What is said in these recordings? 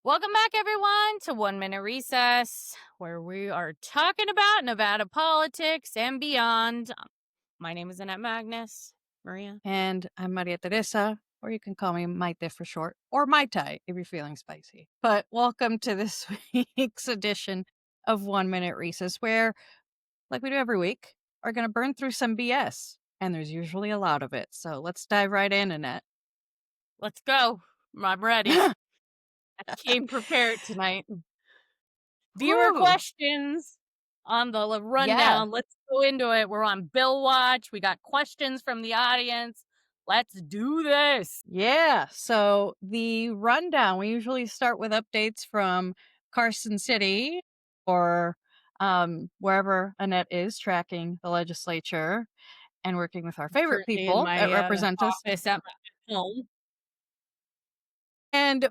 Welcome back, everyone, to 1 Minute Recess, where we are talking about Nevada politics and beyond. My name is Annette Magnus. Maria. And I'm Maria Teresa, or you can call me Maite for short, or Mai Tai if you're feeling spicy. But welcome to this week's edition of 1 Minute Recess, where, like we do every week, we're going to burn through some BS. And there's usually a lot of it. So let's dive right in, Annette. Let's go. I'm ready. I came prepared tonight. Viewer questions on the rundown. Yeah. Let's go into it. We're on Bill Watch. We got questions from the audience. Let's do this. Yeah. So the rundown, we usually start with updates from Carson City or wherever Annette is tracking the legislature and working with our favorite Currently people in my, that represent us. office at my home.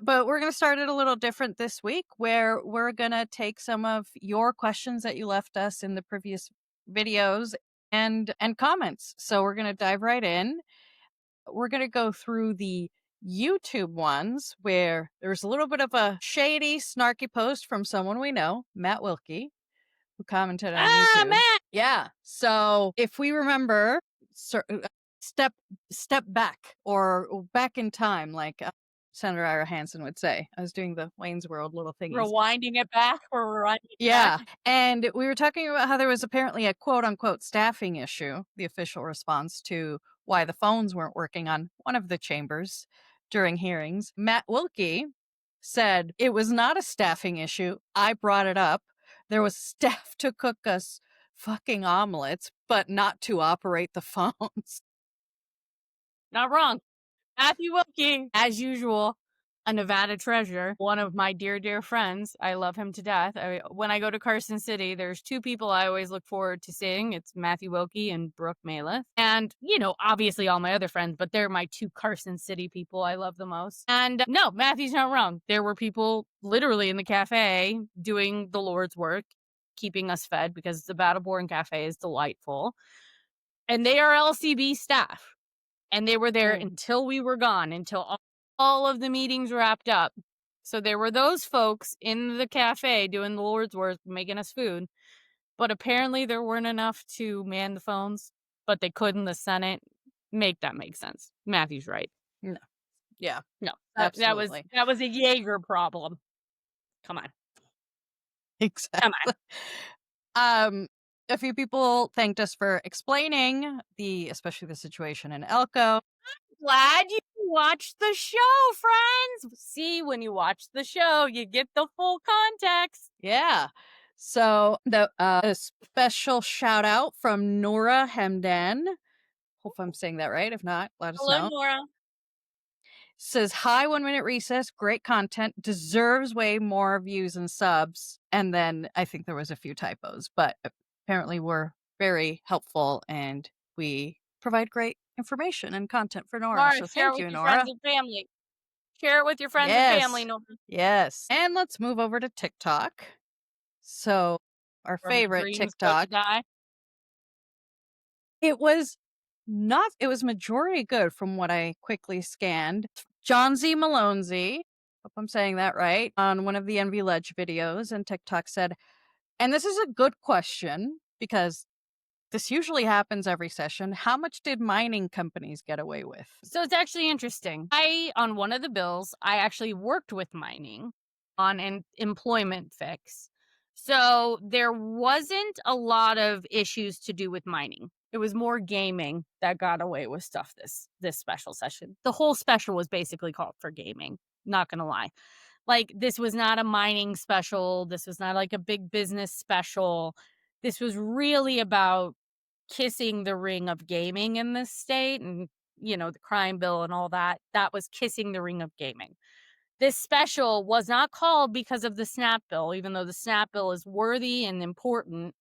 But we're going to start it a little different this week, where we're going to take some of your questions that you left us in the previous videos and comments. So we're going to dive right in. We're going to go through the YouTube ones where there's a little bit of a shady, snarky post from someone we know, Matt Wilkie, who commented on YouTube. Matt! Yeah. So if we remember, step back or back in time, like Senator Ira Hansen would say. I was doing the Wayne's World little thingies. Rewinding it back or rewinding it Yeah. back? And we were talking about how there was apparently a quote unquote staffing issue, the official response to why the phones weren't working on one of the chambers during hearings. Matt Wilkie said it was not a staffing issue. I brought it up. There was staff to cook us fucking omelets, but not to operate the phones. Not wrong. Matthew Wilkie, as usual, a Nevada treasure, one of my dear, dear friends. I love him to death. When I go to Carson City, there's two people I always look forward to seeing. It's Matthew Wilkie and Brooke Maleth. And, obviously all my other friends, but they're my two Carson City people I love the most. And no, Matthew's not wrong. There were people literally in the cafe doing the Lord's work, keeping us fed, because the Battle Born Cafe is delightful. And they are LCB staff. And they were there until we were gone, until all of the meetings wrapped up. So there were those folks in the cafe doing the Lord's work, making us food. But apparently there weren't enough to man the phones, but they could in the Senate. Make that make sense. Matthew's right. No. Yeah. No. Absolutely. That was a Jaeger problem. Come on. Exactly. Come on. A few people thanked us for explaining especially the situation in Elko. Glad you watched the show, friends. See, when you watch the show, you get the full context. Yeah. So a special shout out from Nora Hemdan. Hope I'm saying that right. If not, let us know. Hello, Nora. Says, hi, 1 Minute Recess, great content, deserves way more views and subs. And then I think there was a few typos, but apparently we're very helpful and we provide great information and content for Nora. So thank you, Nora. Friends and family. Share it with your friends and family, Nora. Yes. And let's move over to TikTok. So our favorite TikTok. It was majority good from what I quickly scanned. John Z. Malonzy, hope I'm saying that right, on one of the Envy Ledge videos, and TikTok said, and this is a good question because this usually happens every session. How much did mining companies get away with? So it's actually interesting. On one of the bills, I actually worked with mining on an employment fix. So there wasn't a lot of issues to do with mining. It was more gaming that got away with stuff this special session. The whole special was basically called for gaming, not gonna lie. Like, this was not a mining special. This was not like a big business special. This was really about kissing the ring of gaming in this state, and, the crime bill and all that. That was kissing the ring of gaming. This special was not called because of the SNAP bill, even though the SNAP bill is worthy and important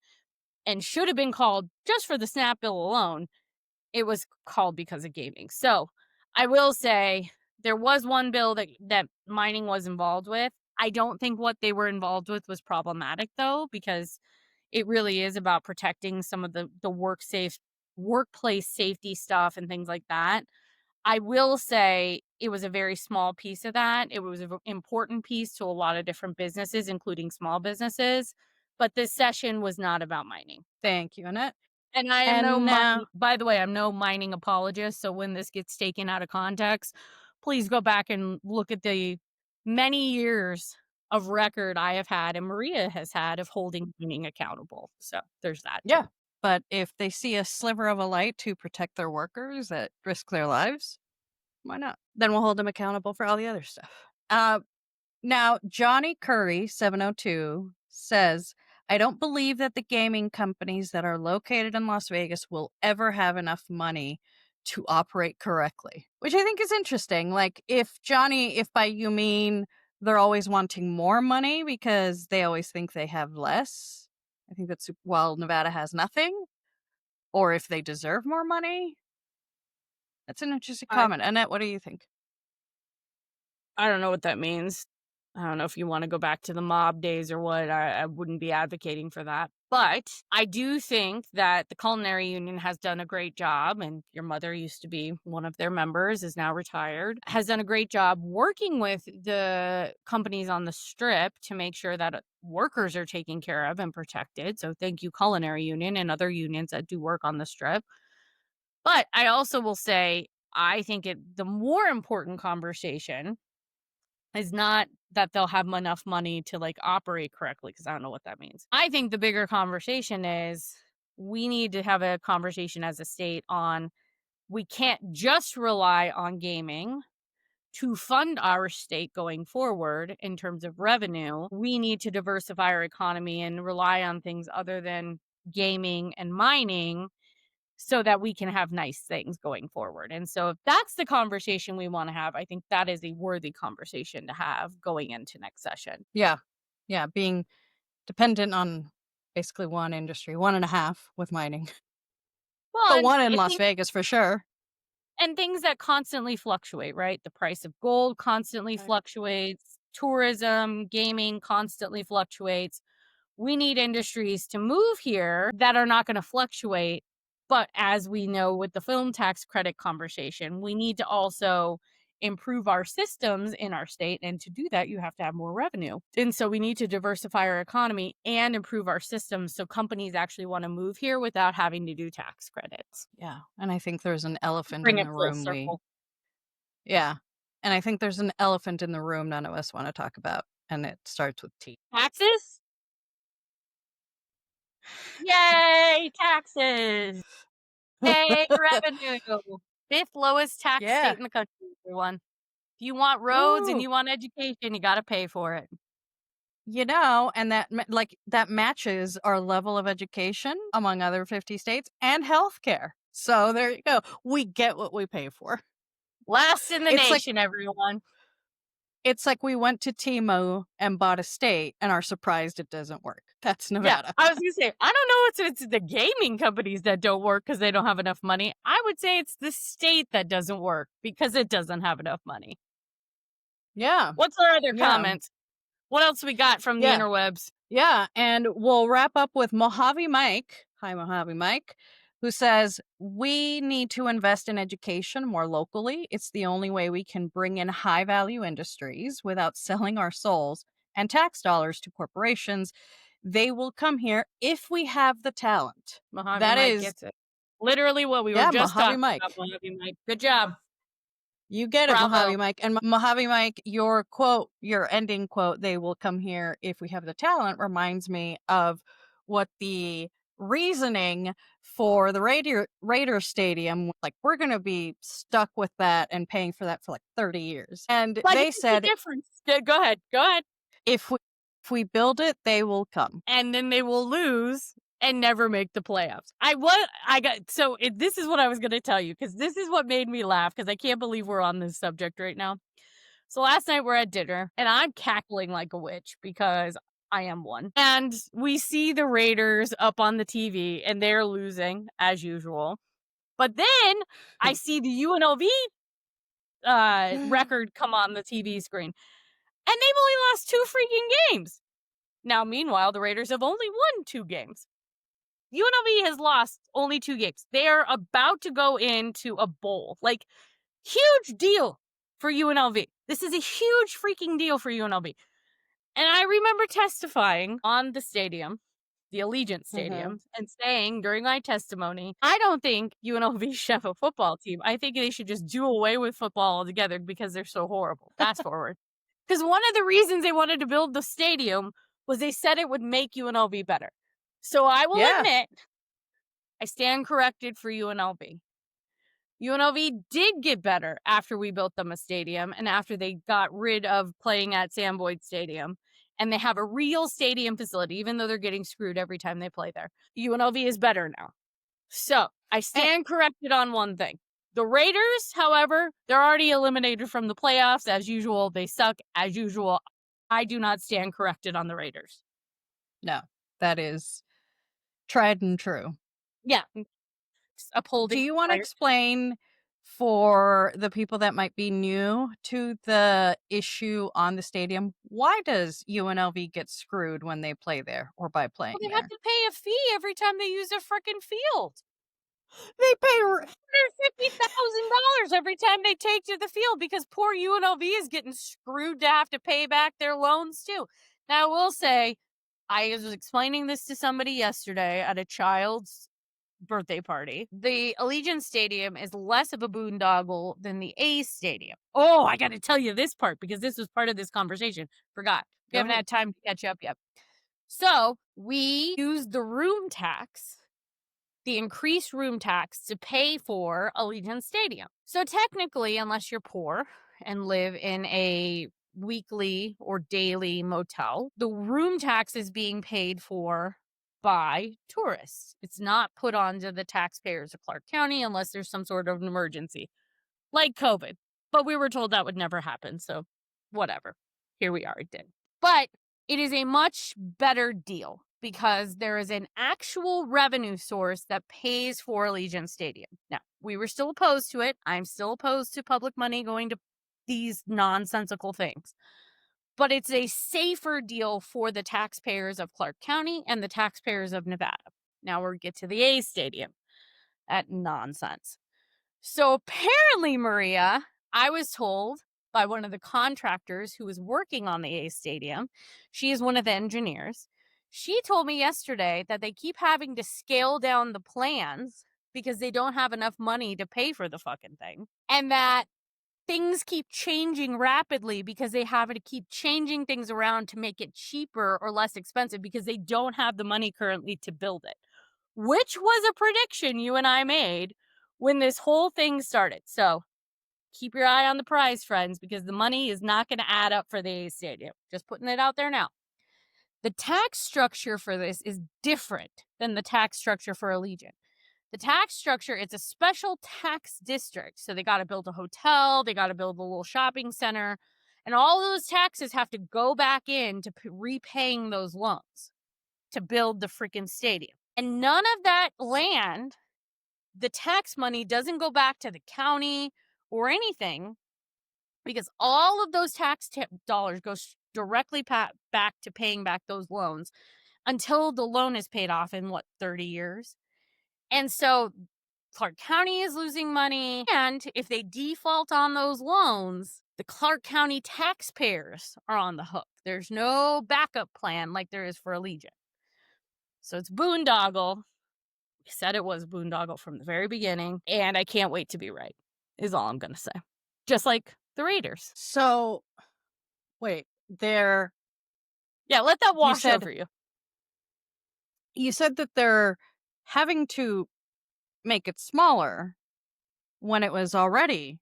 and should have been called just for the SNAP bill alone. It was called because of gaming. So I will say there was one bill that mining was involved with. I don't think what they were involved with was problematic, though, because it really is about protecting some of the workplace safety stuff and things like that. I will say it was a very small piece of that. It was an important piece to a lot of different businesses, including small businesses. But this session was not about mining. Thank you, Annette. And I am no And mining, now, by the way, I'm no mining apologist. So when this gets taken out of context, please go back and look at the many years of record I have had and Maria has had of holding mining accountable. So there's that too. yeah, but if they see a sliver of a light to protect their workers that risk their lives, why not? Then we'll hold them accountable for all the other stuff. Now, Johnny Curry, 702, says, I don't believe that the gaming companies that are located in Las Vegas will ever have enough money to operate correctly, which I think is interesting. Like, if Johnny, if by you mean they're always wanting more money because they always think they have less, I think that's while Nevada has nothing, or if they deserve more money. That's an interesting I comment. Annette, what do you think? I don't know what that means. I don't know if you wanna go back to the mob days or what. I wouldn't be advocating for that. But I do think that the Culinary Union has done a great job, and your mother used to be one of their members, is now retired, has done a great job working with the companies on the Strip to make sure that, workers are taken care of and protected. So thank you, Culinary Union and other unions that do work on the Strip. But I also will say, I think the more important conversation is not that they'll have enough money to, like, operate correctly, because I don't know what that means. I think the bigger conversation is we need to have a conversation as a state on we can't just rely on gaming to fund our state going forward in terms of revenue. We need to diversify our economy and rely on things other than gaming and mining so that we can have nice things going forward. And so if that's the conversation we wanna have, I think that is a worthy conversation to have going into next session. Yeah. Yeah. Being dependent on basically one industry, one and a half with mining. Well, But and one in I Las think Vegas for sure. and things that constantly fluctuate, right? The price of gold constantly Right. fluctuates, tourism, gaming constantly fluctuates. We need industries to move here that are not gonna fluctuate, but as we know with the film tax credit conversation, we need to also improve our systems in our state, and to do that, you have to have more revenue. And so we need to diversify our economy and improve our systems so companies actually wanna move here without having to do tax credits. Yeah. And I think there's an elephant Bring in it the full room circle. yeah. And I think there's an elephant in the room none of us want to talk about. And it starts with T. Taxes? Yay, taxes! Yay, revenue! 5th lowest tax Yeah. state in the country, everyone. If you want roads and Woo. you want education, you gotta pay for it. And like that matches our level of education among other 50 states and healthcare. So there you go. We get what we pay for. Last in the It's like nation, everyone. it's like we went to Temu and bought a state and are surprised it doesn't work. That's Yeah, Nevada. I was gonna say, I don't know if it's the gaming companies that don't work because they don't have enough money. I would say it's the state that doesn't work because it doesn't have enough money. Yeah. What's our other Yeah. comments? What else we got from the Yeah. interwebs? Yeah, and we'll wrap up with Mojave Mike. Hi, Mojave Mike, who says, we need to invest in education more locally. It's the only way we can bring in high value industries without selling our souls and tax dollars to corporations. They will come here if we have the talent. Mojave That Mike is, gets it. Literally what we were yeah, just Mojave talking about, Mike. Mojave Mike. Good job. You get it, Mojave Bravo. Mike. And Mojave Mike, your quote, your ending quote, they will come here if we have the talent, reminds me of what the reasoning for the Raider Stadium, like, we're going to be stuck with that and paying for that for like 30 years. And But they here's the said, difference. Go ahead. Go ahead. if we, if we build it, they will come. And then they will lose and never make the playoffs. This is what I was going to tell you because this is what made me laugh because I can't believe we're on this subject right now. So last night we're at dinner and I'm cackling like a witch because I am one. And we see the Raiders up on the TV and they're losing as usual. But then I see the UNLV record come on the TV screen and they've only lost 2 freaking games. Now, meanwhile, the Raiders have only won 2 games. UNLV has lost only 2 games. They are about to go into a bowl. Like, huge deal for UNLV. This is a huge freaking deal for UNLV. And I remember testifying on the stadium, the Allegiant Mhm. Stadium, and saying during my testimony, I don't think UNLV should have a football team. I think they should just do away with football altogether because they're so horrible. Fast forward. Because one of the reasons they wanted to build the stadium was they said it would make UNLV better. So I will Yeah. admit, I stand corrected for UNLV. UNLV did get better after we built them a stadium and after they got rid of playing at Sam Boyd Stadium. And they have a real stadium facility, even though they're getting screwed every time they play there. UNLV is better now. So I And stand corrected on one thing. The Raiders, however, they're already eliminated from the playoffs. As usual, they suck. As usual, I do not stand corrected on the Raiders. no, that is tried and true. Yeah, just Do upholding you want to my explain for the people that might be new to the issue on the stadium, why does UNLV get screwed when they play there or by well, playing they have there? to pay a fee every time they use a freaking field. They pay $150,000 every time they take to the field because poor UNLV is getting screwed to have to pay back their loans too. Now, I will say, I was explaining this to somebody yesterday at a child's birthday party. The Allegiant Stadium is less of a boondoggle than the A's Stadium. Oh, I got to tell you this part because this was part of this conversation. Forgot. We Go haven't ahead. had time to catch up yet. So we used the room tax, the increased room tax, to pay for Allegiant Stadium. So technically, unless you're poor and live in a weekly or daily motel, the room tax is being paid for by tourists. It's not put onto the taxpayers of Clark County unless there's some sort of an emergency, like COVID. But we were told that would never happen, so whatever. Here we are, it did. But it is a much better deal because there is an actual revenue source that pays for Allegiant Stadium. Now, we were still opposed to it. I'm still opposed to public money going to these nonsensical things. But it's a safer deal for the taxpayers of Clark County and the taxpayers of Nevada. Now we'll get to the A Stadium. That nonsense. So apparently, Maria, I was told by one of the contractors who was working on the A Stadium, she is one of the engineers. She told me yesterday that they keep having to scale down the plans because they don't have enough money to pay for the fucking thing. And that things keep changing rapidly because they have to keep changing things around to make it cheaper or less expensive because they don't have the money currently to build it, which was a prediction you and I made when this whole thing started. So keep your eye on the prize, friends, because the money is not going to add up for the A Stadium. Just putting it out there now. The tax structure for this is different than the tax structure for Allegiant. The tax structure, it's a special tax district. So they got to build a hotel, they got to build a little shopping center, and all those taxes have to go back in to repaying those loans to build the freaking stadium. And none of that land, the tax money doesn't go back to the county or anything because all of those tax dollars goes directly back to paying back those loans until the loan is paid off in 30 years. And so Clark County is losing money. And if they default on those loans, the Clark County taxpayers are on the hook. There's no backup plan like there is for Allegiant. So it's boondoggle. We said it was boondoggle from the very beginning. And I can't wait to be right, is all I'm going to say. Just like the Raiders. So, wait, there Yeah, let that you wash said over you. you said that they're having to make it smaller when it was already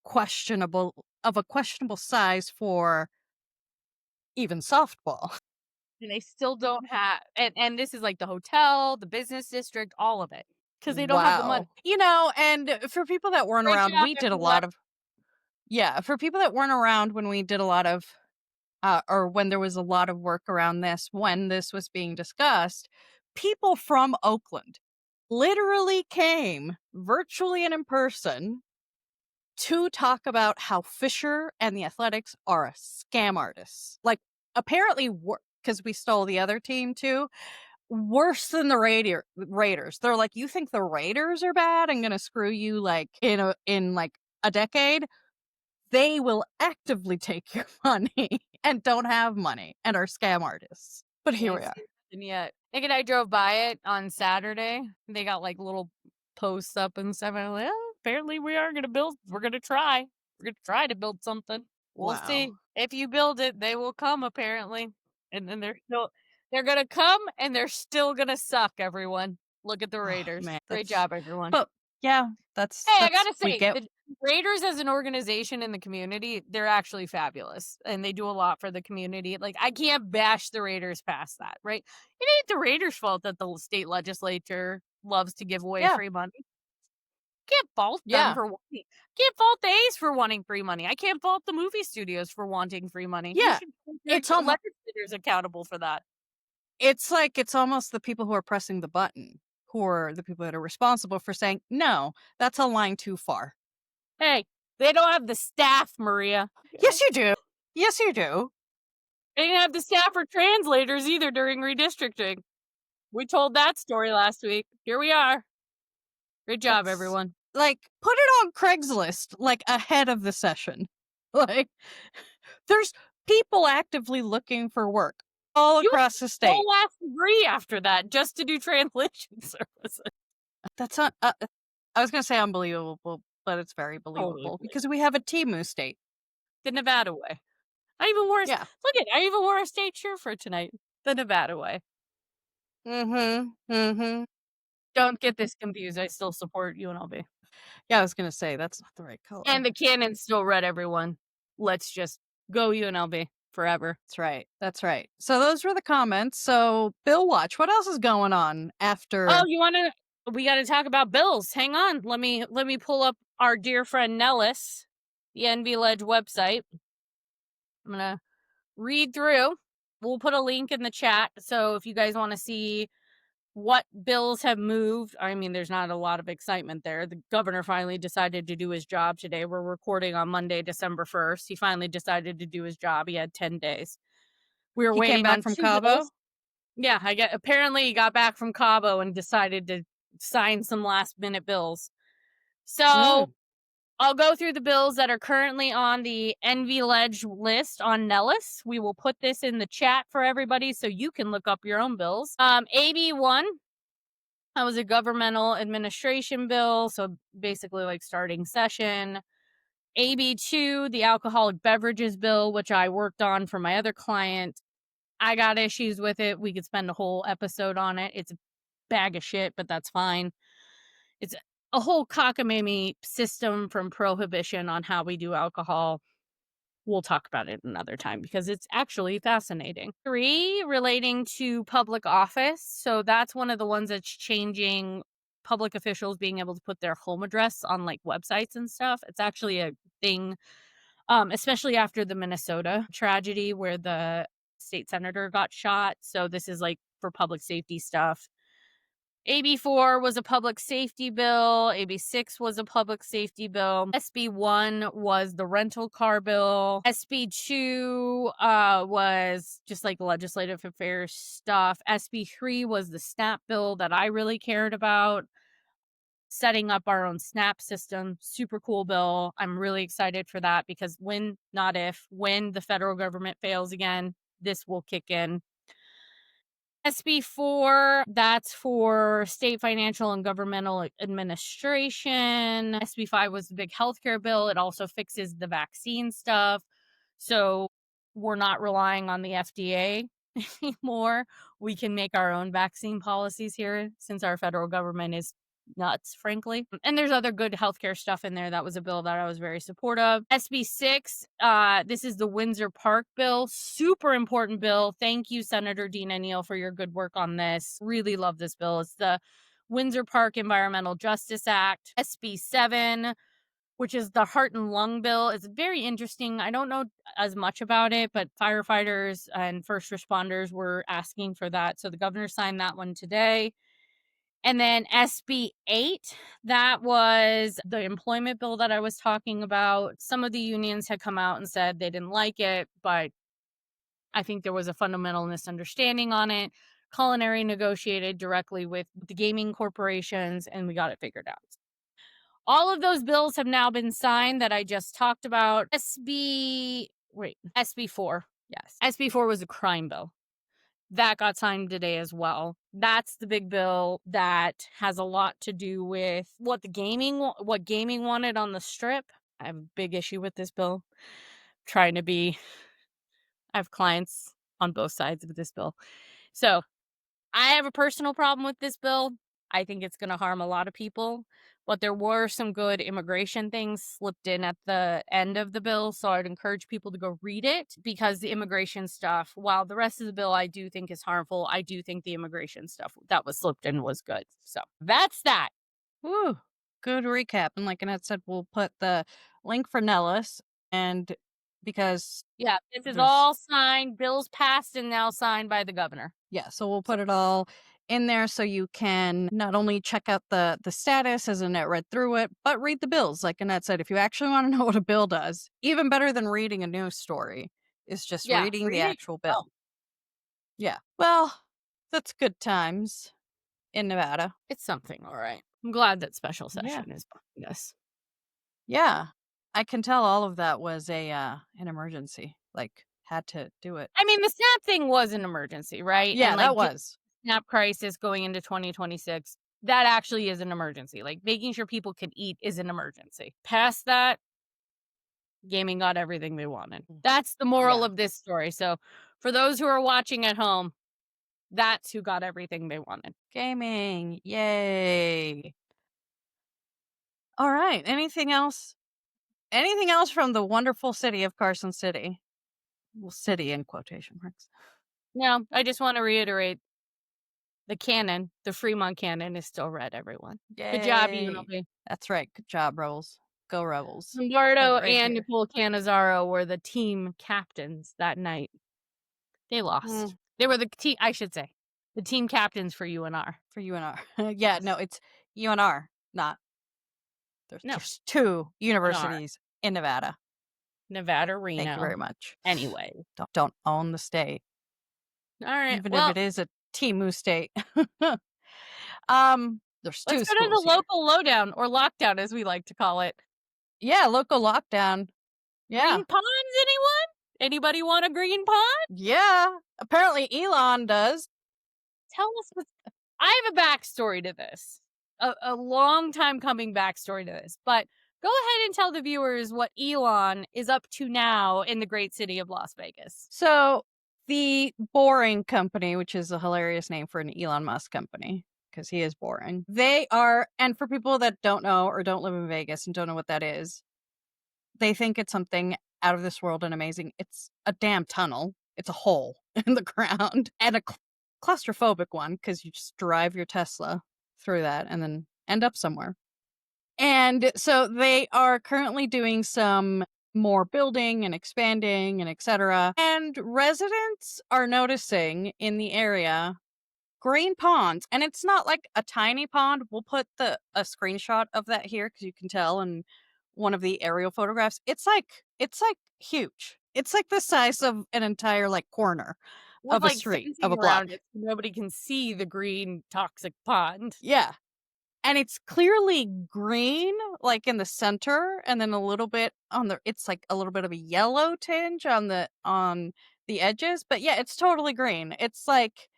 questionable size for even softball. And they still don't have, and this is like the hotel, the business district, all of it. Because they don't have the money. Wow. And for people that weren't Great around, job, we did a everyone. lot of yeah, for people that weren't around when we did a lot of or when there was a lot of work around this, when this was being discussed, people from Oakland literally came virtually and in person to talk about how Fisher and the Athletics are a scam artists. Like, apparently, because we stole the other team too. Worse than the Raiders. They're like, "You think the Raiders are bad and gonna screw you, like, in, like, a decade? They will actively take your money and don't have money and are scam artists." But I here we ain't are. seen nothing yet. Nick and I drove by it on Saturday. They got like little posts up and stuff. And I'm like, oh, apparently we are gonna build. We're gonna try. We're gonna try to build something. We'll Wow. see. If you build it, they will come apparently. And then they're gonna come and they're still gonna suck, everyone. Look at the Oh, Raiders. man, Great that's job, everyone. but yeah, Hey, I that's gotta we say, get the Raiders as an organization in the community, they're actually fabulous and they do a lot for the community. Like, I can't bash the Raiders past that, right? It ain't the Raiders' fault that the state legislature loves to give away yeah, free money. Can't fault them yeah, for wanting. Can't fault the A's for wanting free money. I can't fault the movie studios for wanting free money. You yeah. should hold your It's almost legislators accountable for that. it's like it's almost the people who are pressing the button who are the people that are responsible for saying, "No, that's a line too far." Hey, they don't have the staff, Maria. Yes, you do. Yes, you do. They didn't have the staff or translators either during redistricting. We told that story last week. Here we are. Good job, That's everyone. like, put it on Craigslist, like, ahead of the session. Like, there's people actively looking for work all You across the have a state. whole ass degree after that just to do translation services. That's not I was gonna say unbelievable, but it's very Totally believable believe because we have a Temu state. the Nevada way. I even wore Yeah. I even wore a state shirt for tonight. The Nevada way. Mhm. Mhm. Don't get this confused. I still support UNLV. Yeah, I was gonna say that's not the right And color. the cannon's still red, everyone. Let's just go UNLV forever. That's right. That's right. So those were the comments. So Bill Watch, what else is going on Oh, after you wanna we gotta talk about bills. Hang on. Let me pull up our dear friend Nellis, the Envy Ledge website. I'm gonna read through. We'll put a link in the chat. So if you guys want to see what bills have moved, I mean, there's not a lot of excitement there. The governor finally decided to do his job today. We're recording on Monday, December 1st. He finally decided to do his job. He had 10 days. We were he came waiting back on from two Cabo? bills. Yeah, apparently he got back from Cabo and decided to sign some last minute bills. So Mm. I'll go through the bills that are currently on the Envy Ledge list on Nellis. We will put this in the chat for everybody so you can look up your own bills. AB1, that was a governmental administration bill, so basically like starting session. AB2, the alcoholic beverages bill, which I worked on for my other client. I got issues with it. We could spend a whole episode on it. It's a bag of shit, but that's fine. It's a whole cockamamie system from prohibition on how we do alcohol. We'll talk about it another time because it's actually fascinating. 3, relating to public office. So that's one of the ones that's changing public officials being able to put their home address on like websites and stuff. It's actually a thing, especially after the Minnesota tragedy where the state senator got shot. So this is like for public safety stuff. AB4 was a public safety bill. AB6 was a public safety bill. SB1 was the rental car bill. SB2 was just like legislative affairs stuff. SB3 was the SNAP bill that I really cared about. Setting up our own SNAP system. Super cool bill. I'm really excited for that because when, not if, when the federal government fails again, this will kick in. SB4, that's for state financial and governmental administration. SB5 was the big healthcare bill. It also fixes the vaccine stuff. So we're not relying on the FDA anymore. We can make our own vaccine policies here since our federal government is nuts, frankly. And there's other good healthcare stuff in there. That was a bill that I was very supportive. SB6, this is the Windsor Park bill. Super important bill. Thank you, Senator Dina Neal, for your good work on this. Really love this bill. It's the Windsor Park Environmental Justice Act. SB7, which is the heart and lung bill. It's very interesting. I don't know as much about it, but firefighters and first responders were asking for that. So the governor signed that one today. And then SB8, that was the employment bill that I was talking about. Some of the unions had come out and said they didn't like it, but I think there was a fundamental misunderstanding on it. Culinary negotiated directly with the gaming corporations, and we got it figured out. All of those bills have now been signed that I just talked about. SB4. Yes. SB4 was a crime bill. That got signed today as well. That's the big bill that has a lot to do with what gaming wanted on the strip. I have a big issue with this bill. Trying to be I have clients on both sides of this bill. So, I have a personal problem with this bill. I think it's gonna harm a lot of people, but there were some good immigration things slipped in at the end of the bill, so I'd encourage people to go read it because the immigration stuff, while the rest of the bill I do think is harmful, I do think the immigration stuff that was slipped in was good. So, that's that. Woo. Good recap. And like Annette said, we'll put the link for Nellis, and because Yeah, this is there's all signed, bills passed and now signed by the governor. yeah, so we'll So put it all in there so you can not only check out the status as Annette read through it, but read the bills. Like Annette said, if you actually want to know what a bill does, even better than reading a news story is just yeah, reading the read it actual yourself. bill. Yeah. Well, that's good times in Nevada. It's something, all right. I'm glad that special Yeah. session is behind us. Yeah. I can tell all of that was an emergency. Like had to do it. I mean, the SNAP thing was an emergency, right? Yeah, And that like was. SNAP crisis going into 2026, that actually is an emergency. Like making sure people can eat is an emergency. Past that, gaming got everything they wanted. That's the moral Yeah. of this story. So for those who are watching at home, that's who got everything they wanted. Gaming. Yay. All right. Anything else? Anything else from the wonderful city of Carson City? Well, city in quotation marks. No, I just want to reiterate the cannon, the Fremont cannon is still red, everyone. Good job, Yay. UNLV. That's right. Good job, Rebels. Go Rebels. Heard Lombardo it right and here. Nicole Cannizzaro were the team captains that night. They lost. Mm, They were the team I should say, the team captains for UNR. for UNR. Yeah, Yes. no, it's UNR, not. There's No, just two UNR. universities in Nevada. Nevada, Thank you very Reno. much. Anyway. Don't own the state, Alright, even if well, it is a Timu state. There's let's two go to schools the here. local lowdown or lockdown as we like to call it. Yeah, local lockdown. Yeah. Green ponds, anyone? Anybody want a green pond? Yeah. Apparently Elon does. Tell us what's I have a backstory to this. A long time coming backstory to this. But go ahead and tell the viewers what Elon is up to now in the great city of Las Vegas. So the Boring Company, which is a hilarious name for an Elon Musk company, because he is boring. They are, and for people that don't know or don't live in Vegas and don't know what that is, they think it's something out of this world and amazing. It's a damn tunnel. It's a hole in the ground and a claustrophobic one because you just drive your Tesla through that and then end up somewhere. And so they are currently doing some more building and expanding and etc. And residents are noticing in the area green ponds, and it's not like a tiny pond. We'll put a screenshot of that here because you can tell in one of the aerial photographs. It's like huge. It's like the size of an entire like corner With of a like street of fencing a block. around it so nobody can see the green toxic pond. Yeah. And it's clearly green, like in the center, and then a little bit on it's like a little bit of a yellow tinge on the edges. But yeah, it's totally green. It's like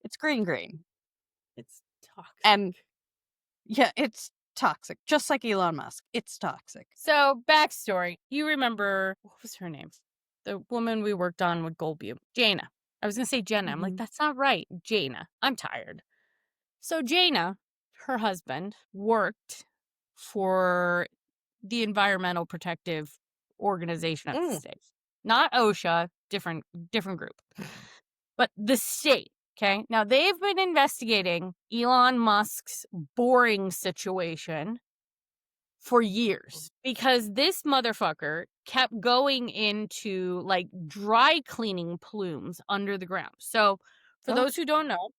it's green. It's toxic. And yeah, it's toxic. Just like Elon Musk. It's toxic. So, backstory. You remember, what was her name? The woman we worked on with Goldview. Jaina. I was going to say Jenna. I'm like, Mhm. that's not right. Jaina. I'm tired. So, Jaina, her husband, worked for the Environmental Protective Organization of the state. Not OSHA, different group. But the state, okay? Now, they've been investigating Elon Musk's boring situation for years because this motherfucker kept going into like dry cleaning plumes under the ground. So, for Oh. those who don't know,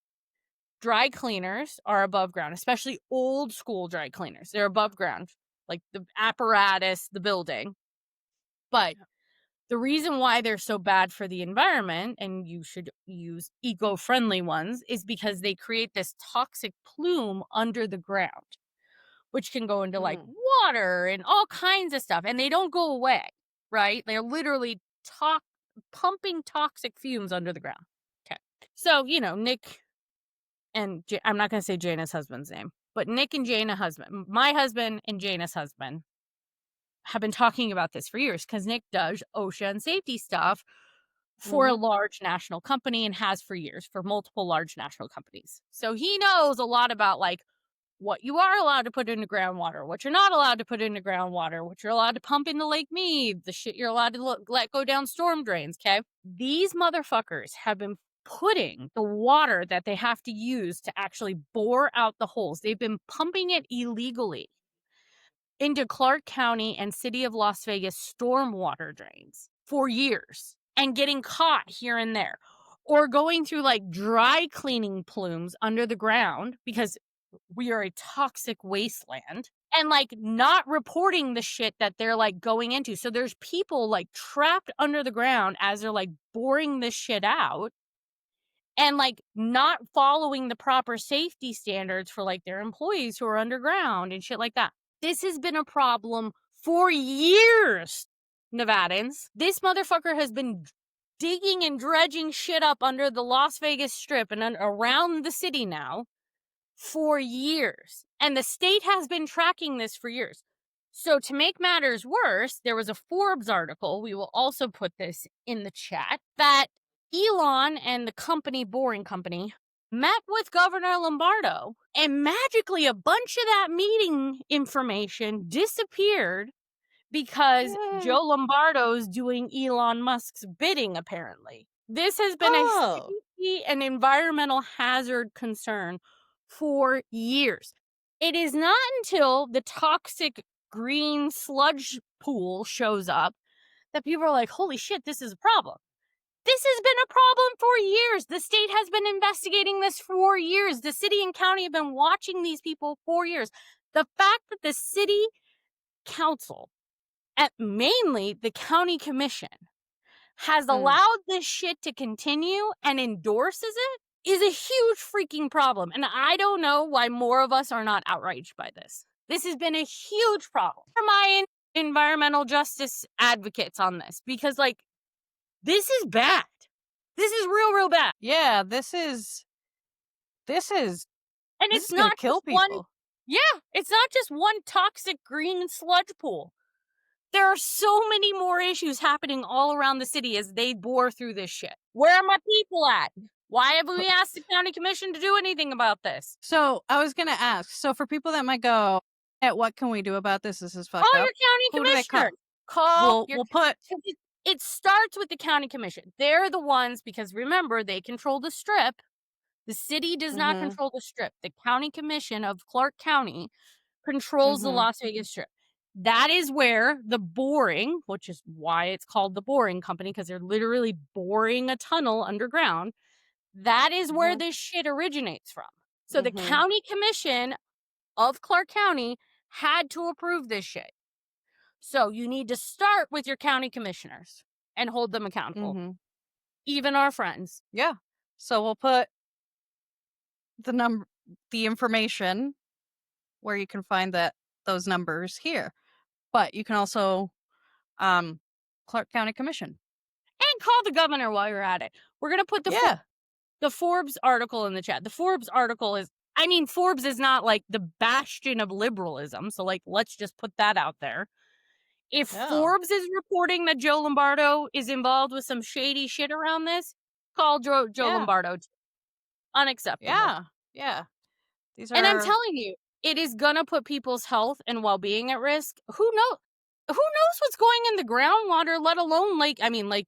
dry cleaners are above ground, especially old school dry cleaners. They're above ground, like the apparatus, the building. But The reason why they're so bad for the environment, and you should use eco-friendly ones, is because they create this toxic plume under the ground, which can go into like Mm. water and all kinds of stuff, and they don't go away, right? They're literally pumping toxic fumes under the ground. Okay. So, Nick and I'm not going to say Jana's husband's name, but Nick and Jana husband, my husband and Jana's husband have been talking about this for years because Nick does ocean safety stuff for a Mhm. large national company and has for years for multiple large national companies. So he knows a lot about like what you are allowed to put into groundwater, what you're not allowed to put into groundwater, what you're allowed to pump into Lake Mead, the shit you're allowed to let go down storm drains. Okay. These motherfuckers have been putting the water that they have to use to actually bore out the holes. They've been pumping it illegally into Clark County and City of Las Vegas stormwater drains for years and getting caught here and there, or going through like dry cleaning plumes under the ground because we are a toxic wasteland, and like not reporting the shit that they're like going into. So there's people like trapped under the ground as they're like boring this shit out and like not following the proper safety standards for like their employees who are underground and shit like that. This has been a problem for years, Nevadans. This motherfucker has been digging and dredging shit up under the Las Vegas Strip and around the city now for years. And the state has been tracking this for years. So to make matters worse, there was a Forbes article, we will also put this in the chat, that Elon and the company, Boring Company, met with Governor Lombardo, and magically a bunch of that meeting information disappeared because Mm. Joe Lombardo's doing Elon Musk's bidding, apparently. This has been a Oh. safety and environmental hazard concern for years. It is not until the toxic green sludge pool shows up that people are like, holy shit, this is a problem. This has been a problem for years. The state has been investigating this for years. The city and county have been watching these people for years. The fact that the city council, at mainly the county commission, has Mm. allowed this shit to continue and endorses it is a huge freaking problem. And I don't know why more of us are not outraged by this. This has been a huge problem for my environmental justice advocates on this because, like, this is bad. This is real, real bad. Yeah, this is And this it's is gonna not kill just one, people. yeah, it's not just one toxic green sludge pool. There are so many more issues happening all around the city as they bore through this shit. Where are my people at? Why haven't we asked the county commission to do anything about this? So I was gonna ask. So for people that might go, what can we do about this? This is fucked Call up. your county Who do they call? commissioner. Call your. We'll put. It starts with the county commission. They're the ones, because remember, they control the strip. The city does not Mhm. control the strip. The county commission of Clark County controls the Mhm. Las Vegas Strip. That is where the boring, which is why it's called the Boring Company, because they're literally boring a tunnel underground. That is where Mhm. this shit originates from. So the Mhm. county commission of Clark County had to approve this shit. So you need to start with your county commissioners and hold them accountable, Mhm. even our friends. Yeah. So we'll put the the information where you can find those numbers here. But you can also Clark County Commission. And call the governor while you're at it. We're going to put Yeah. the Forbes article in the chat. The Forbes article is, I mean, Forbes is not like the bastion of liberalism. So, like, let's just put that out there. If Yeah. Forbes is reporting that Joe Lombardo is involved with some shady shit around this, call Joe Yeah. Lombardo. Unacceptable. Yeah. Yeah. These And I'm are telling you, it is gonna put people's health and well-being at risk. Who knows what's going in the groundwater, let alone Lake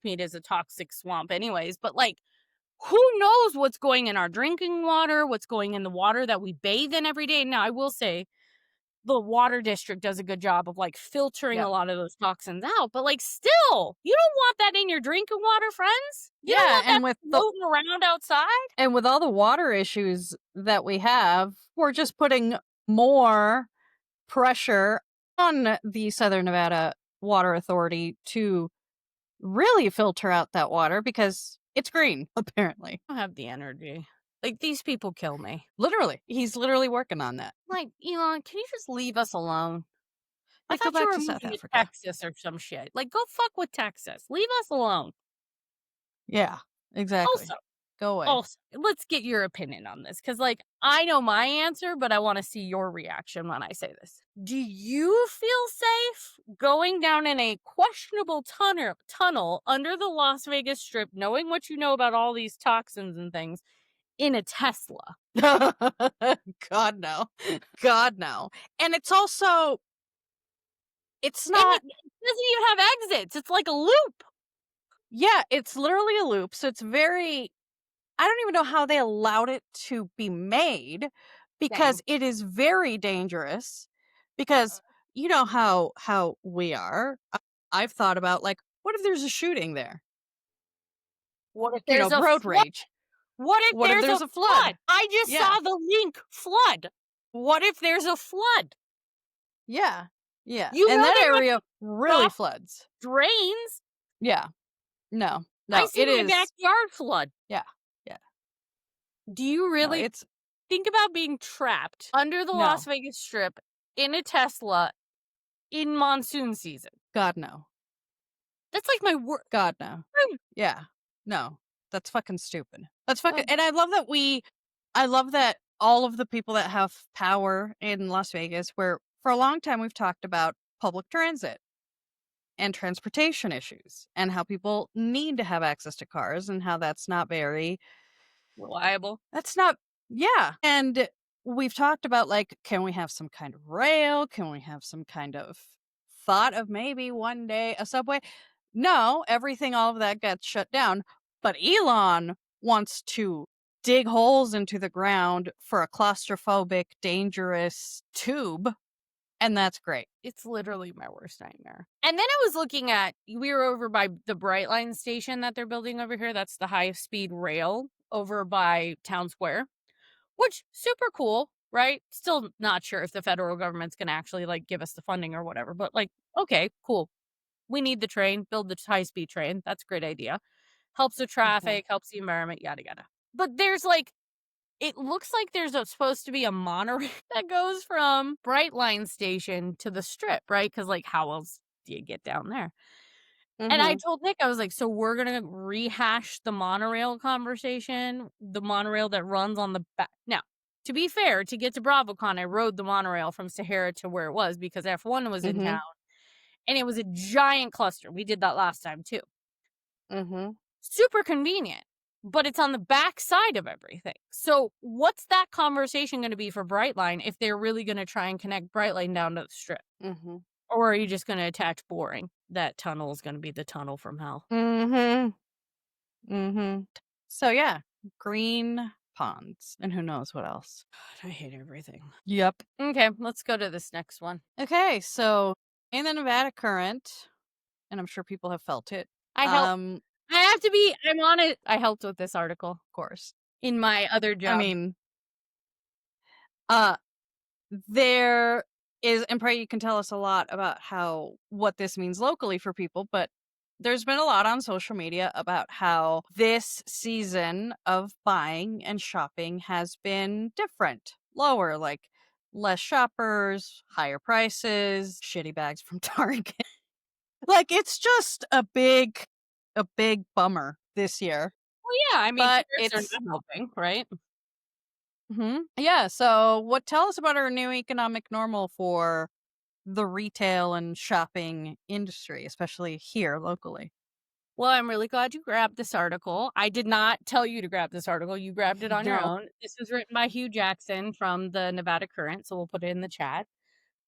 Mead is a toxic swamp anyways, but like who knows what's going in our drinking water, what's going in the water that we bathe in every day. Now, I will say the water district does a good job of like filtering a Yep. lot of those toxins out, but like still, you don't want that in your drinking water, friends. You don't Yeah, want that floating around outside. and with all the water issues that we have, we're just putting more pressure on the Southern Nevada Water Authority to really filter out that water because it's green, apparently. I don't have the energy. Like, these people kill me. Literally. He's literally working on that. Like, Elon, can you just leave us alone? I Like, go thought you back were to South moving to Africa. Texas or some shit. Like, go fuck with Texas. Leave us alone. Yeah, Also, exactly. Go away. let's get your opinion on this because, like, I know my answer, but I want to see your reaction when I say this. Do you feel safe going down in a questionable tunnel under the Las Vegas Strip, knowing what you know about all these toxins and things, in a Tesla? God, no. God, no. And it's also it's And not it doesn't even have exits. It's like a loop. yeah, it's literally a loop, so it's very I don't even know how they allowed it to be made Same. because it is very dangerous because you know how we are. I've thought about like what if there's a shooting there? What if You there's know, a road flood? rage. What if What if there's a there's a flood? flood? I just Yeah. saw the link flood. What if there's a flood? Yeah. Yeah. You And know that they might area really stop floods. drains. Yeah. No. I No, see it my is backyard flood. yeah. Yeah. Do you No, really it's think about being trapped under the Las no. Vegas Strip in a Tesla in monsoon season? God no. That's like my work. God no. Yeah. No. That's fucking stupid. That's fucking Oh, and I love that all of the people that have power in Las Vegas where for a long time we've talked about public transit and transportation issues and how people need to have access to cars and how reliable. that's not yeah. And we've talked about like can we have some kind of rail? Can we have some kind of thought of maybe one day a subway? No, everything, all of that gets shut down. But Elon wants to dig holes into the ground for a claustrophobic, dangerous tube. And that's great. It's literally my worst nightmare. And then I was looking at we were over by the Brightline station that they're building over here. That's the high speed rail over by Town Square, which super cool, right? Still not sure if the federal government's going to actually like give us the funding or whatever, but like okay, cool. We need the train, build the high speed train. That's a great idea. Helps the Mhm. traffic, helps the environment, yada yada. But there's like it looks like there's supposed to be a monorail that goes from Brightline station to the Strip, right? Because like, how else do you get down there? And I Mhm. told Nick, I was like, "So we're gonna rehash the monorail conversation, the monorail that runs on the back." Now, to be fair, to get to BravoCon, I rode the monorail from Sahara to where it was because F1 was in town, Mhm. and it was a giant cluster. We did that last time too. Mhm. Super convenient, but it's on the back side of everything. So, what's that conversation going to be for Brightline if they're really going to try and connect Brightline down to the Strip? Mhm. Or are you just going to attach boring? That tunnel is going to be the tunnel from hell. Mhm. Mhm. So yeah, green ponds and who knows what else. God, I hate everything. Yep. Okay, let's go to this next one. Okay, so in the Nevada current, and I'm sure people have felt it. I help. Of I have to be. I'm on it. I helped with this article course. in my other I job. mean, uh there is and probably you can tell us a lot about how what this means locally for people, but there's been a lot on social media about how this season of buying and shopping has been different, lower, like less shoppers, higher prices, shitty bags from Target. Like it's just a big bummer this year. Well, yeah. I mean, But tariffs are it's not helping, right? yeah, so what tell us about our new economic normal for the retail and shopping industry, especially here locally. Well, I'm really glad you grabbed this article. I did not tell you to grab this article. You grabbed it on your No. own. This was written by Hugh Jackson from the Nevada Current, so we'll put it in the chat.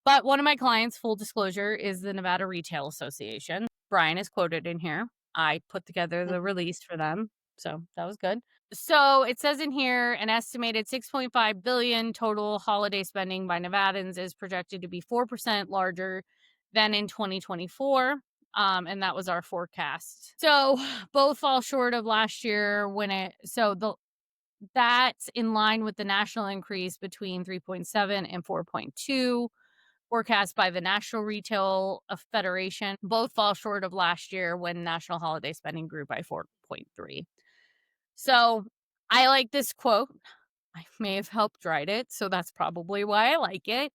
But one of my clients, full disclosure, is the Nevada Retail Association. Brian is quoted in here. I put together the Mhm. release for them, so that was good. So it says in here an estimated 6.5 billion total holiday spending by Nevadans is projected to be 4% larger than in 2024. And that was our forecast. So both fall short of last year when it so the that's in line with the national increase between 3.7 and 4.2. forecast by the National Retail Federation both fall short of last year when national holiday spending grew by 4.3. So I like this quote. I may have helped write it, so that's probably why I like it.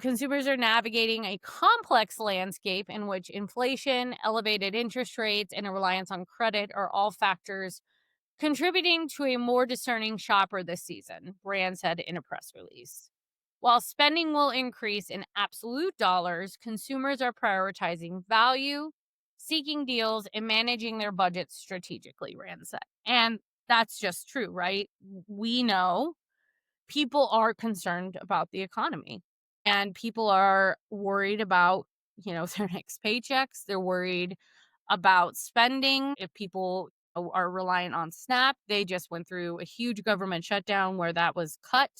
Consumers are navigating a complex landscape in which inflation, elevated interest rates, and a reliance on credit are all factors contributing to a more discerning shopper this season, Brand said in a press release. While spending will increase in absolute dollars, consumers are prioritizing value, seeking deals, and managing their budgets strategically, Rand said. And that's just true, right? We know people are concerned about the economy and people are worried about, their next paychecks. They're worried about spending. If people are reliant on SNAP, they just went through a huge government shutdown where that was cut.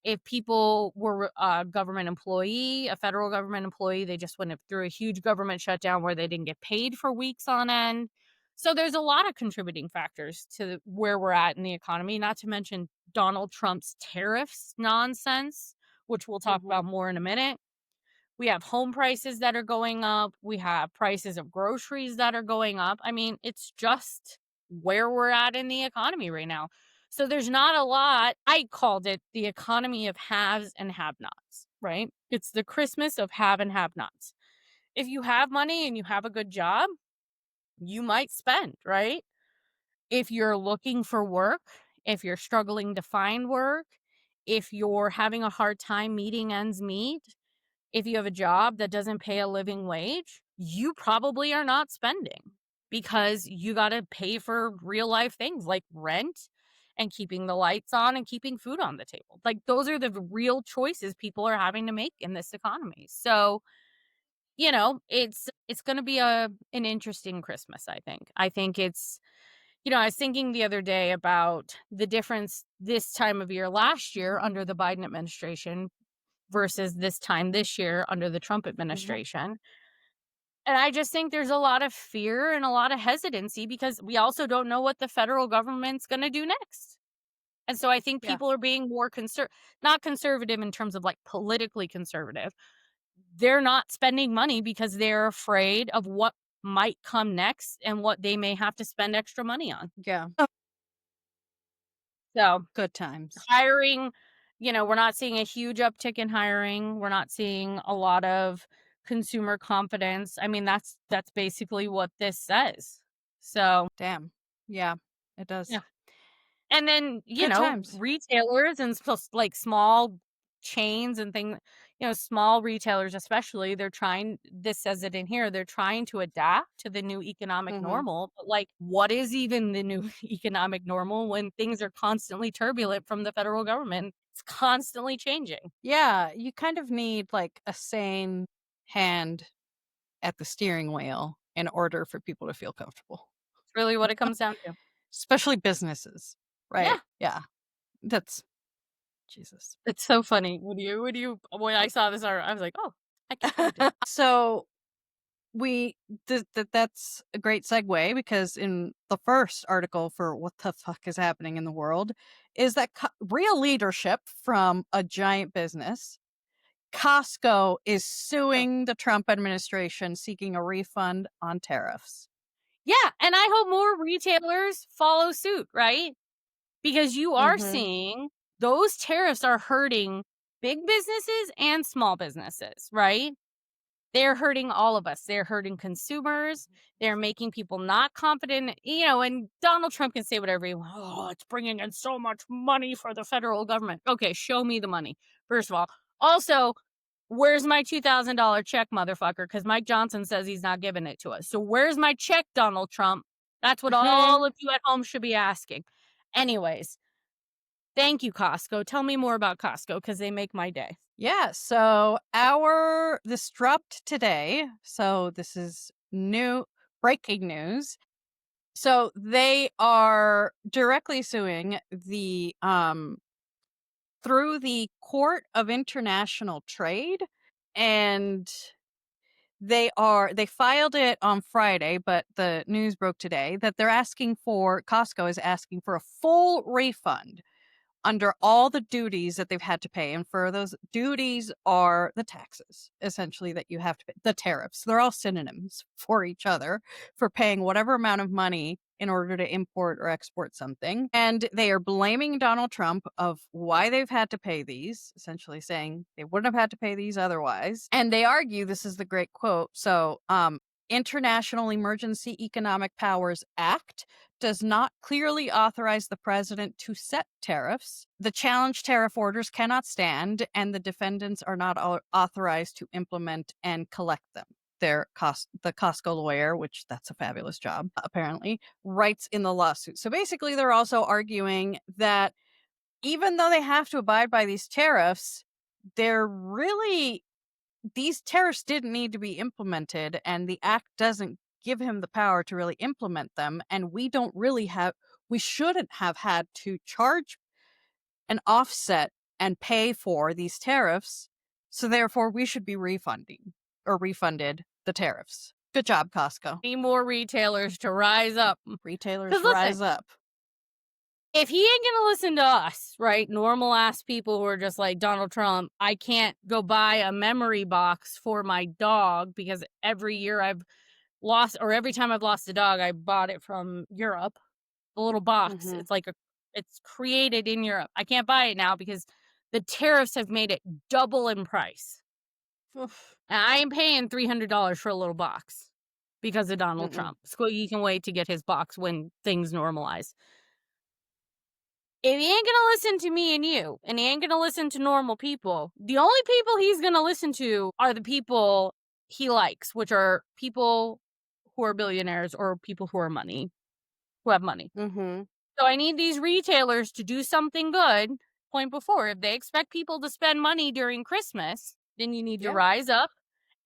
If people were a government employee, a federal government employee, they just went through a huge government shutdown where they didn't get paid for weeks on end. So there's a lot of contributing factors to where we're at in the economy, not to mention Donald Trump's tariffs nonsense, which we'll talk Mhm. about more in a minute. We have home prices that are going up. We have prices of groceries that are going up. I mean, it's just where we're at in the economy right now. So there's not a lot. I called it the economy of haves and have nots, right? It's the Christmas of have and have nots. If you have money and you have a good job, you might spend, right? If you're looking for work, if you're struggling to find work, if you're having a hard time meeting ends meet, if you have a job that doesn't pay a living wage, you probably are not spending because you got to pay for real life things like rent and keeping the lights on and keeping food on the table. Like those are the real choices people are having to make in this economy. So, it's going to be an interesting Christmas, I think. I think it's I was thinking the other day about the difference this time of year last year under the Biden administration versus this time this year under the Trump Mhm. administration. And I just think there's a lot of fear and a lot of hesitancy because we also don't know what the federal government's going to do next. And so I think Yeah. people are being more not conservative in terms of like politically conservative. They're not spending money because they're afraid of what might come next and what they may have to spend extra money on. Yeah. So Good times. hiring, we're not seeing a huge uptick in hiring. We're not seeing a lot of consumer confidence. I mean, that's basically what this says. So, Damn. Yeah, it yeah. does. And then, Good times. retailers and like small chains and things, small retailers especially, this says it in here, they're trying to adapt to the new economic Mhm. normal. But like, what is even the new economic normal when things are constantly turbulent from the federal government? It's constantly changing. Yeah, you kind of need like a sane hand at the steering wheel in order for people to feel comfortable, It's really what it comes down to. especially businesses, right? Yeah. Yeah, that's Jesus. It's so funny. When I saw this art, I was like, oh, I get what you did. So we that's a great segue because in the first article for what the fuck is happening in the world is that real leadership from a giant business Costco is Oh. suing the Trump administration seeking a refund on tariffs. Yeah. And I hope more retailers follow suit, right? Because you are Mhm. seeing those tariffs are hurting big businesses and small businesses, right? They're hurting all of us. They're hurting consumers. They're making people not confident, and Donald Trump can say whatever he wants. Oh, it's bringing in so much money for the federal government. Okay, show me the money, first of all. Also, where's my $2,000 check, motherfucker? Because Mike Johnson says he's not giving it to us. So where's my check, Donald Trump? That's what all Mhm. of you at home should be asking. Anyways, thank you, Costco. Tell me more about Costco because they make my day. Yeah, so our this dropped today. So this is new breaking news. So they are directly suing the through the Court of International Trade, and they filed it on Friday, but the news broke today that they're asking for Costco is asking for a full refund under all the duties that they've had to pay. And for those duties are the taxes, essentially, that you have to pay, the tariffs. They're all synonyms for each other for paying whatever amount of money in order to import or export something. And they are blaming Donald Trump of why they've had to pay these, essentially saying they wouldn't have had to pay these otherwise. And they argue, this is the great quote. So, International Emergency Economic Powers Act does not clearly authorize the president to set tariffs. The challenged tariff orders cannot stand, and the defendants are not authorized to implement and collect them. The Costco lawyer, which that's a fabulous job, apparently, writes in the lawsuit. So basically, they're also arguing that even though they have to abide by these tariffs, these tariffs didn't need to be implemented, and the act doesn't give him the power to really implement them. And we shouldn't have had to charge an offset and pay for these tariffs. So therefore, we should be refunded the tariffs. Good job, Costco. Need more retailers to rise up. Retailers 'Cause listen, rise up. if he ain't gonna listen to us, right? Normal ass people who are just like Donald Trump, I can't go buy a memory box for my dog because every year I've lost, or every time I've lost a dog, I bought it from Europe. The little box. Mhm. It's created in Europe. I can't buy it now because the tariffs have made it double in price. Oof. And I ain't paying $300 for a little box because of Donald Mm-mm. Trump. So he can wait to get his box when things normalize. If he ain't gonna listen to me and you, and he ain't gonna listen to normal people, the only people he's gonna listen to are the people he likes, which are people who are billionaires or people who have money. Mhm. So I need these retailers to do something good. Point before, if they expect people to spend money during Christmas, then you need to Yeah. rise up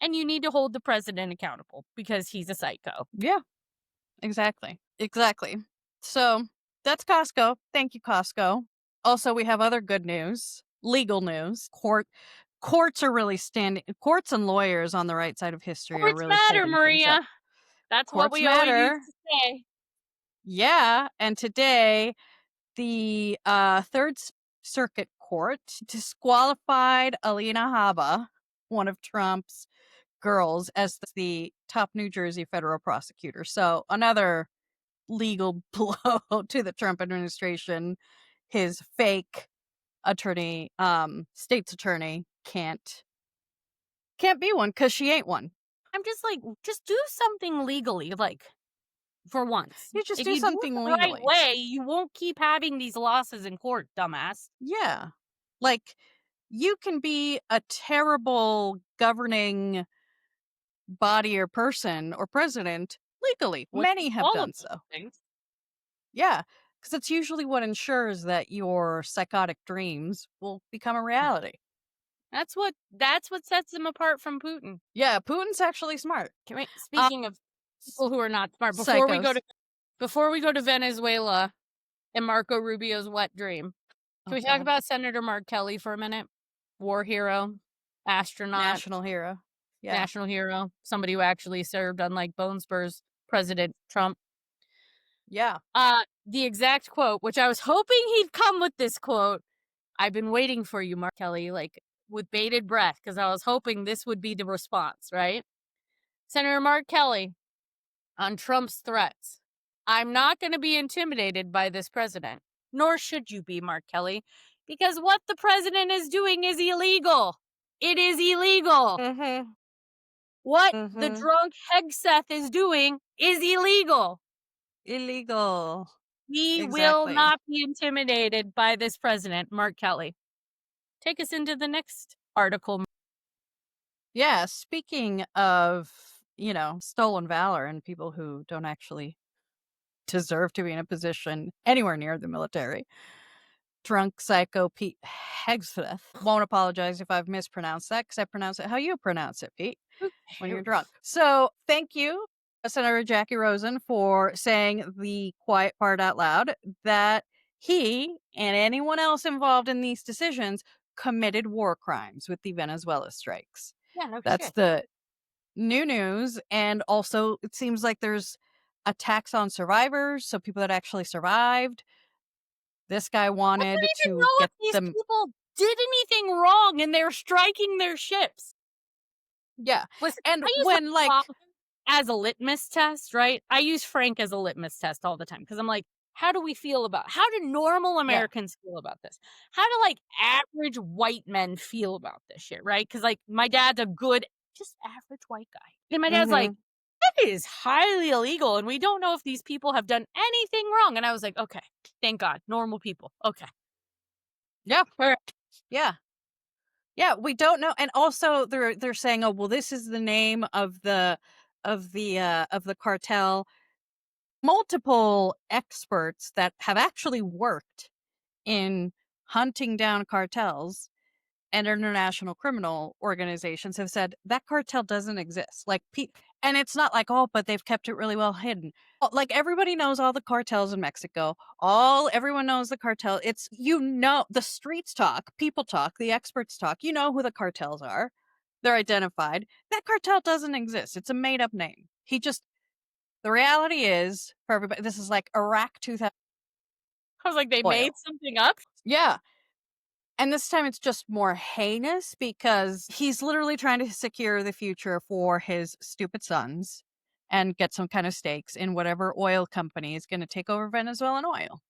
and you need to hold the president accountable because he's a psycho. Yeah. Exactly. Exactly. So that's Costco. Thank you, Costco. Also, we have other good news, legal news. Courts are really standing. Courts and lawyers on the right side of history are Courts really matter, holding things up. Maria. That's what Courts we always used matter. to say. Yeah. And today, the Third Circuit Court disqualified Alina Habba, one of Trump's girls, as the top New Jersey federal prosecutor. So another legal blow to the Trump administration. His fake attorney, state's attorney, can't be one because she ain't one. I'm just like, just do something legally, like, for once. You just If do you do it something the right legally. way, you won't keep having these losses in court, dumbass. Yeah. Like, you can be a terrible governing body or person or president legally. Which is Many have all of done those so. things. Yeah. Because it's usually what ensures that your psychotic dreams will become a reality. That's what sets him apart from Putin. Yeah, Putin's actually smart. Uh, Speaking of s- people who are not smart, psychos. before we go to Venezuela and Marco Rubio's wet dream, can Oh, we talk God. about Senator Mark Kelly for a minute? War hero, astronaut, National hero. Yeah. national hero, somebody who actually served, unlike Bone Spurs President Trump. Yeah. The exact quote, which I was hoping he'd come with this quote. I've been waiting for you, Mark Kelly, like with bated breath, because I was hoping this would be the response, right? Senator Mark Kelly on Trump's threats. I'm not going to be intimidated by this president, nor should you be, Mark Kelly, because what the president is doing is illegal. It is illegal. Mhm. What the Mhm. drunk Hegseth is doing is illegal. Illegal. We will Exactly. not be intimidated by this president, Mark Kelly. Take us into the next article. Yeah, speaking of, stolen valor and people who don't actually deserve to be in a position anywhere near the military. Drunk psycho Pete Hegseth. Won't apologize if I've mispronounced that because I pronounce it how you pronounce it, Pete, Who when you're cares? drunk. So thank you, Senator Jackie Rosen, for saying the quiet part out loud that he and anyone else involved in these decisions committed war crimes with the Venezuela strikes. Yeah, no That's shit. the new news. And also, it seems like there's attacks on survivors, so people that actually survived. This guy I wanted don't even to know if get these them. people did anything wrong and they're striking their ships. Yeah. Listen, And I use when, my like, father as a litmus test, right? I use Frank as a litmus test all the time because I'm like, how do normal yeah. Americans feel about this? How do like average white men feel about this shit, right? Because like my dad's a good, just average white guy. And my dad's like, Mhm. that is highly illegal. And we don't know if these people have done anything wrong. And I was like, okay, thank God, normal people. Okay. Yeah. All right. Yeah. Yeah, we don't know, and also they're saying, "Oh, well, this is the name of the cartel." Multiple experts that have actually worked in hunting down cartels and international criminal organizations have said that cartel doesn't exist. Like, and it's not like, oh, but they've kept it really well hidden. Like, everybody knows all the cartels in Mexico. Everyone knows the cartel. It's, the streets talk, people talk, the experts talk. You know who the cartels are. They're identified. That cartel doesn't exist. It's a made up name. The reality is, for everybody, this is like Iraq 2000 I was like, they oil. made something up. Yeah. And this time it's just more heinous because he's literally trying to secure the future for his stupid sons and get some kind of stakes in whatever oil company is going to take over Venezuelan oil,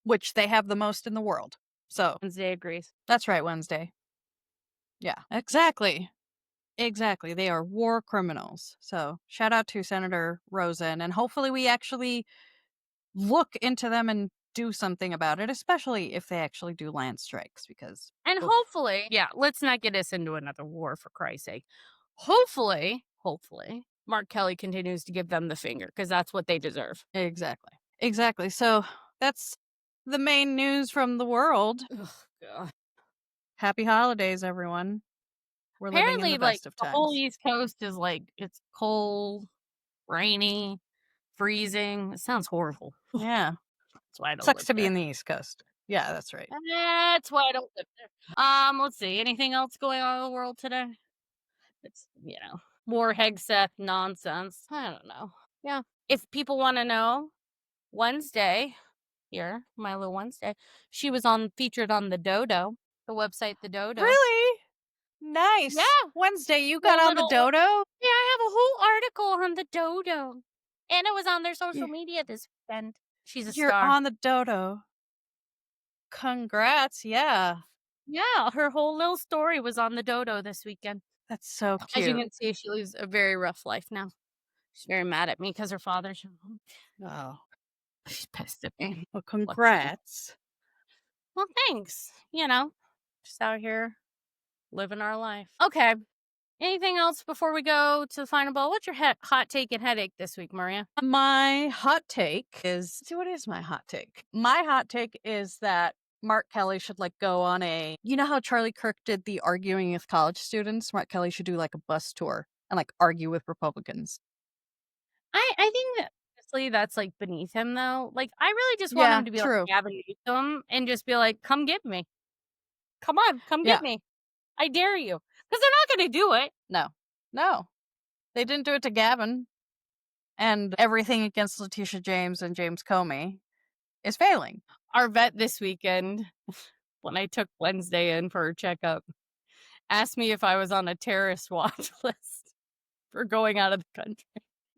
which they have the most in the world. So Wednesday agrees. that's right, Wednesday. Yeah, exactly. Exactly. They are war criminals. So shout out to Senator Rosen. And hopefully we actually look into them and do something about it, especially if they actually do land strikes, because And oof, hopefully, yeah, let's not get us into another war for Christ's sake. Hopefully, Mark Kelly continues to give them the finger because that's what they deserve. exactly. Exactly. So that's the main news from the world. Ugh, God. Happy holidays, everyone. We're living in the Apparently, like best of the whole times. East Coast is like it's cold, rainy, freezing. It sounds horrible. Yeah. That's why I don't Sucks live to be there. in the East Coast. Yeah, that's right. That's why I don't live there. Let's see. Anything else going on in the world today? It's more Hegseth nonsense. I don't know. Yeah. If people want to know, Wednesday here, Milo Wednesday, she was on featured on the Dodo, the website The Dodo. Really? Yeah, Nice. Wednesday, you got whole on the little dodo? yeah, I have a whole article on the Dodo. And it was on their social Y- media this weekend. She's a You're star. on the dodo. Congrats. Yeah. Yeah, her whole little story was on the Dodo this weekend. That's so As you cute. can see, she lives a very rough life now. She's very mad at me because her father's home. Oh. She's pissed at me. Well, Let's see. congrats. Well, thanks. Just out here living our life. Okay. Anything else before we go to the final ball? What's your hot take and headache this week, Maria? My hot take is, see, what is my hot take? My hot take is that Mark Kelly should go on you know how Charlie Kirk did the arguing with college students? Mark Kelly should do a bus tour and argue with Republicans. I think that honestly that's like beneath him though. Like I really just want Yeah, him to be like true. Gavin Newsom and just be like, come get me. Come on, come get Yeah, me. I dare you. Because they're not gonna do it. no, no. They didn't do it to Gavin. And everything against Letitia James and James Comey is failing. Our vet this weekend, when I took Wednesday in for her checkup, asked me if I was on a terrorist watch list for going out of the country.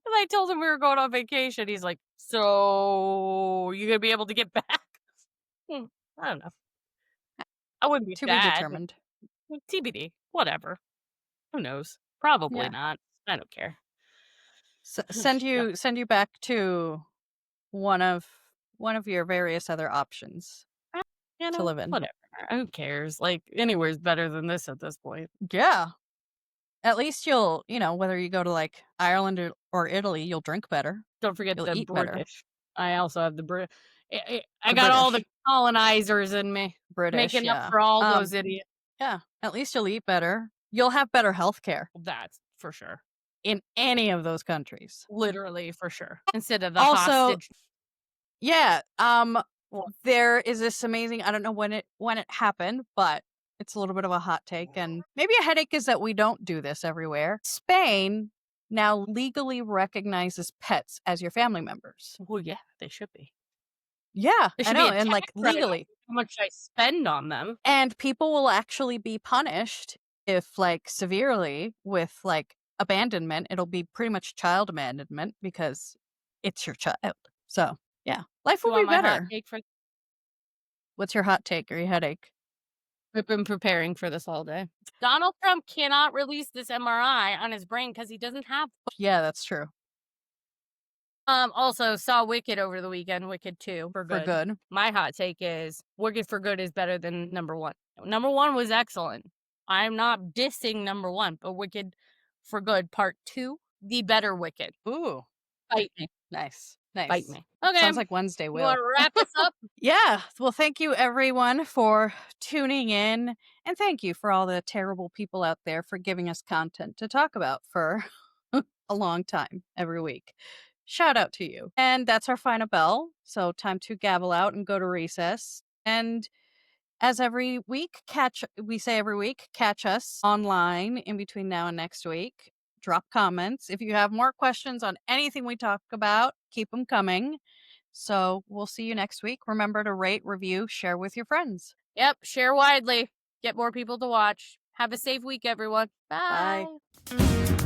And I told him we were going on vacation. He's like, so you gonna be able to get back? Hmm, I don't know. I wouldn't be To be sad. determined. TBD. Whatever. Who knows? Probably Yeah. not. I don't care. Send Yeah. you back to one of your various other options to live in. Whatever. Who cares? Like anywhere's better than this at this point. Yeah. At least you'll, whether you go to Ireland or Italy, you'll drink better. Don't forget You'll the eat better. British. I also have the Brit. I The got all the British. colonizers in me, British, making up yeah. for all those idiots. Yeah. At least you'll eat better. You'll have better health care That's for sure. in any of those countries. Literally for sure. Instead of the Also, hostage. yeah, Well, there is this amazing, I don't know when it happened, but it's a little bit of a hot take and maybe a headache is that we don't do this everywhere. Spain now legally recognizes pets as your family members. well, yeah, they should be. Yeah, There I should be know, a and, tax like, credit on legally. how much I spend on them. And people will actually be punished if, like, severely with, like, abandonment. It'll be pretty much child abandonment because it's your child. So, yeah, life You will be want my hot better. take for What's your hot take or your headache? I've been preparing for this all day. Donald Trump cannot release this MRI on his brain because he doesn't have. Yeah, that's true. Also saw Wicked over the weekend, Wicked 2 for For good. good. My hot take is Wicked for good is better than number 1. Number 1 was excellent. I'm not dissing number 1, but Wicked for Good Part 2, the better Wicked. Ooh, Fight me. nice, Fight nice. me. Okay. Sounds like Wednesday You wanna will. wrap us up? Yeah. Well, thank you everyone for tuning in. And thank you for all the terrible people out there for giving us content to talk about for a long time every week. Shout out to you. And that's our final bell. So time to gavel out and go to recess. And as every week, we say every week, catch us online in between now and next week. Drop comments. If you have more questions on anything we talk about, keep them coming. So we'll see you next week. Remember to rate, review, share with your friends. Yep, share widely. Get more people to watch. Have a safe week, everyone. Bye. Bye.